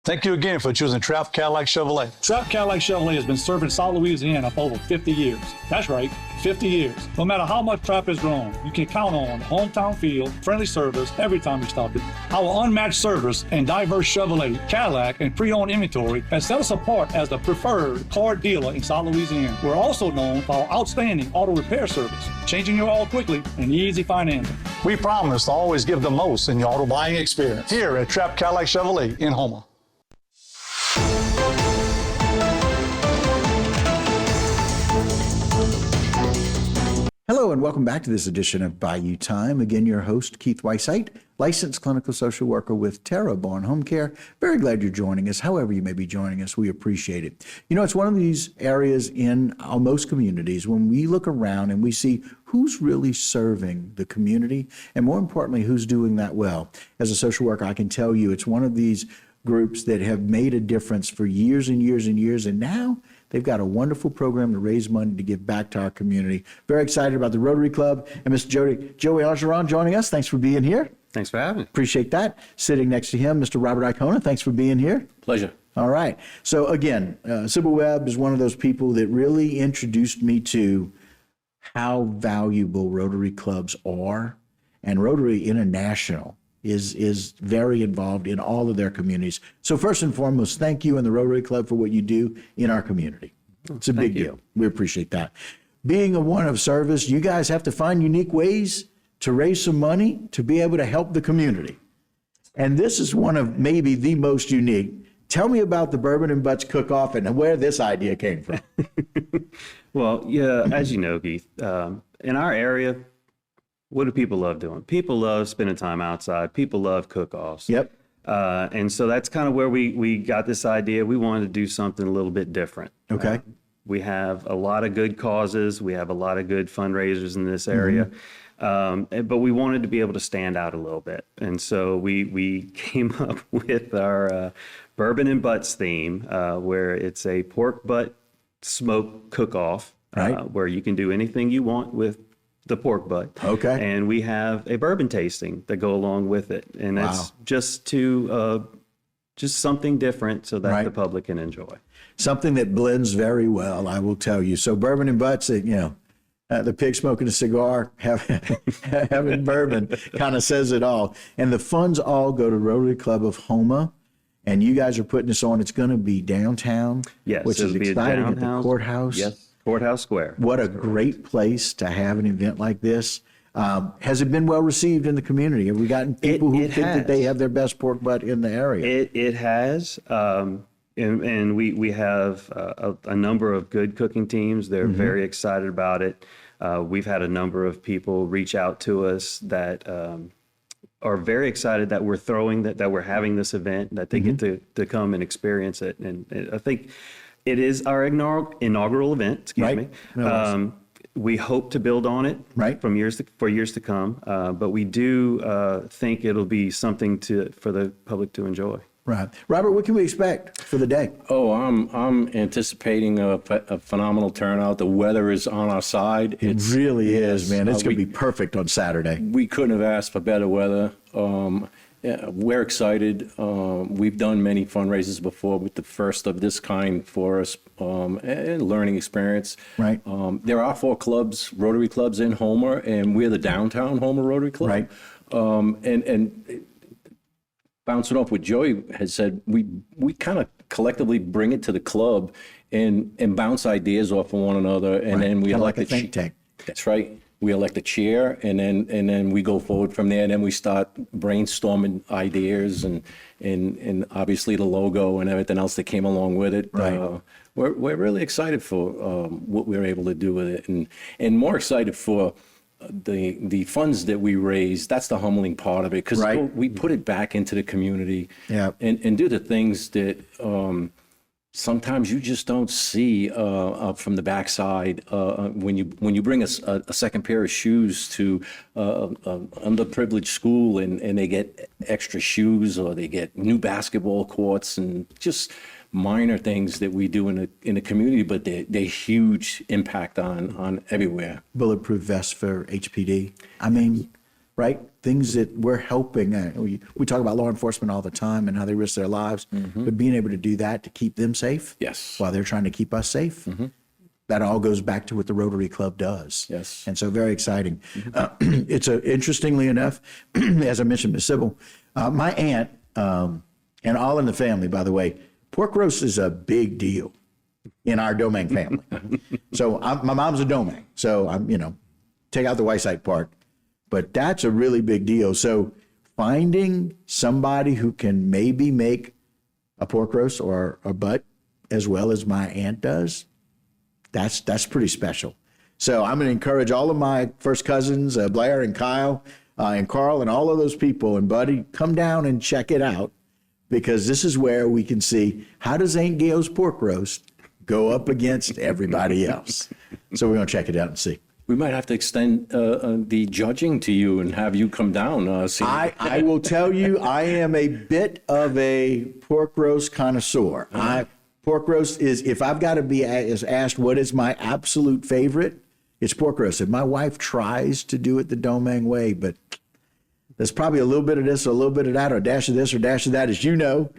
Thank you again for choosing Trap Cadillac Chevrolet. Trap Cadillac Chevrolet has been serving South Louisiana for over 50 years. That's right, 50 years. No matter how much Trap has grown, you can count on hometown feel, friendly service every time you stop it. Our unmatched service and diverse Chevrolet, Cadillac, and pre-owned inventory has set us apart as the preferred car dealer in South Louisiana. We're also known for our outstanding auto repair service, changing your oil quickly and easy financing. We promise to always give the most in your auto buying experience here at Trap Cadillac Chevrolet in Houma. Hello and welcome back to this edition of Bayou Time. Again, your host, Keith Weissite, licensed clinical social worker with Bourbon Home Care. Very glad you're joining us. However you may be joining us, we appreciate it. You know, it's one of these areas in most communities when we look around and we see who's really serving the community and more importantly, who's doing that well. As a social worker, I can tell you it's one of these groups that have made a difference for years and years and years, and now they've got a wonderful program to raise money to give back to our community. Very excited about the Rotary Club and Mr. Joey Argeron joining us. Thanks for being here. Thanks for having me. Appreciate that. Sitting next to him, Mr. Robert Icona. Thanks for being here. Pleasure. All right. So again, Sybil Webb is one of those people that really introduced me to how valuable Rotary clubs are, and Rotary International is very involved in all of their communities. So first and foremost, thank you and the Rotary Club for what you do in our community. It's a big deal. We appreciate that. Being a one of service, you guys have to find unique ways to raise some money to be able to help the community. And this is one of maybe the most unique. Tell me about the Bourbon and Butts cook-off and where this idea came from. Well, yeah, as you know, Keith, in our area, what do people love doing? People love spending time outside. People love cook-offs. Yep. And so that's kind of where we got this idea. We wanted to do something a little bit different. Okay. We have a lot of good causes. We have a lot of good fundraisers in this area. But we wanted to be able to stand out a little bit. And so we came up with our Bourbon and Butts theme, where it's a pork butt smoke cook-off, right, where you can do anything you want with the pork butt. Okay. And we have a bourbon tasting that go along with it. And that's just something different so that the public can enjoy. Something that blends very well, I will tell you. So Bourbon and Butts, the pig smoking a cigar, having bourbon kind of says it all. And the funds all go to Rotary Club of Houma. And you guys are putting this on. It's going to be downtown, yes, which is exciting, at the courthouse. Yes, Courthouse Square. What a great place to have an event like this. Has it been well received in the community? Have we gotten people who think that they have their best pork butt in the area? It has. And we have a number of good cooking teams. They're very excited about it. We've had a number of people reach out to us that are very excited that we're that we're having this event, that they get to come and experience it. And I think it is our inaugural event, excuse me. No we hope to build on it for years to come, but we do think it'll be something for the public to enjoy. Right. Robert, what can we expect for the day? Oh, I'm anticipating a phenomenal turnout. The weather is on our side. It really is, man. It's going to be perfect on Saturday. We couldn't have asked for better weather. We're excited. We've done many fundraisers before, with the first of this kind for us, and learning experience. Right. There are 4 clubs, Rotary clubs in Houma, and we're the downtown Houma Rotary Club. Right. And bouncing off what Joey has said, we kind of collectively bring it to the club and bounce ideas off of one another, and then we elect like a think tank. That's right. We elect a chair, and then we go forward from there. And then we start brainstorming ideas and obviously the logo and everything else that came along with it. Right. We're really excited for what we're able to do with it, and more excited for the funds that we raise. That's the humbling part of it, because we put it back into the community, and do the things that sometimes you just don't see from the backside. When you bring a second pair of shoes to underprivileged school, and they get extra shoes, or they get new basketball courts, and just minor things that we do in the community, but they're huge impact on everywhere. Bulletproof vests for HPD. I mean, right? Things that we're helping. We talk about law enforcement all the time and how they risk their lives, but being able to do that to keep them safe, Yes. while they're trying to keep us safe, that all goes back to what the Rotary Club does. Yes. And so very exciting. Interestingly enough, as I mentioned, Ms. Sybil, my aunt, and all in the family, by the way, pork roast is a big deal in our Domingue family. So my mom's a Domingue, so I'm, take out the Whiteside part, but that's a really big deal. So finding somebody who can maybe make a pork roast or a butt as well as my aunt does, that's pretty special. So I'm going to encourage all of my first cousins, Blair and Kyle and Carl and all of those people, and Buddy, come down and check it out, because this is where we can see, how does Aunt Gail's pork roast go up against everybody else? So we're going to check it out and see. We might have to extend the judging to you and have you come down. See. I will tell you, I am a bit of a pork roast connoisseur. Pork roast is, if I've got to be asked what is my absolute favorite, it's pork roast. And my wife tries to do it the Domingue way, but there's probably a little bit of this, or a little bit of that, or a dash of this, or a dash of that, as you know,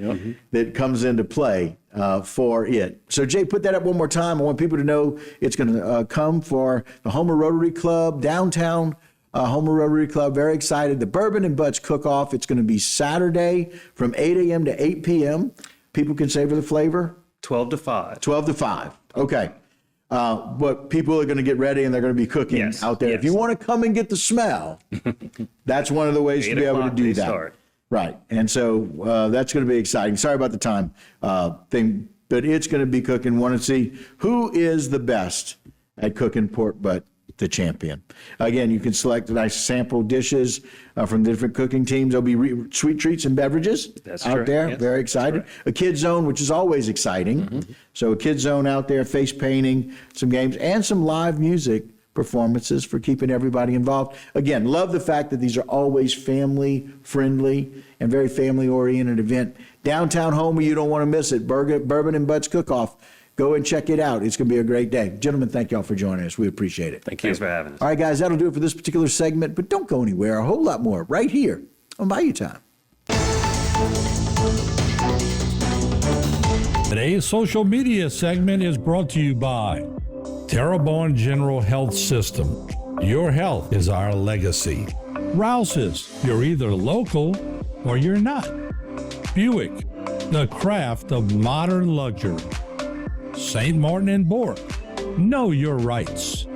that comes into play for it. So, Jay, put that up one more time. I want people to know it's going to come for the Houma Rotary Club, downtown Houma Rotary Club. Very excited. The Bourbon and Butts Cook-Off. It's going to be Saturday from 8 a.m. to 8 p.m. People can savor the flavor. 12 to 5. 12 to 5. Okay. But people are going to get ready and they're going to be cooking out there. Yes. If you want to come and get the smell, that's one of the ways to be able to do that. Start. Right. And so that's going to be exciting. Sorry about the time thing, but it's going to be cooking. Want to see who is the best at cooking pork butt, the champion. Again, you can select nice sample dishes from the different cooking teams. There'll be sweet treats and beverages out there. Yes, very excited. A kids zone, which is always exciting. So a kids zone out there, face painting, some games, and some live music performances for keeping everybody involved. Again, love the fact that these are always family friendly and very family oriented event. Downtown Houma, you don't want to miss it. Bourbon and Butts Cook-Off. Go and check it out. It's going to be a great day. Gentlemen, thank y'all for joining us. We appreciate it. Thank you. Thanks for having us. All right, guys, that'll do it for this particular segment, but don't go anywhere. A whole lot more right here on Bayou Time. Today's social media segment is brought to you by Terrebonne General Health System. Your health is our legacy. Rouse's, you're either local or you're not. Buick, the craft of modern luxury. St. Martin and Bork, know your rights.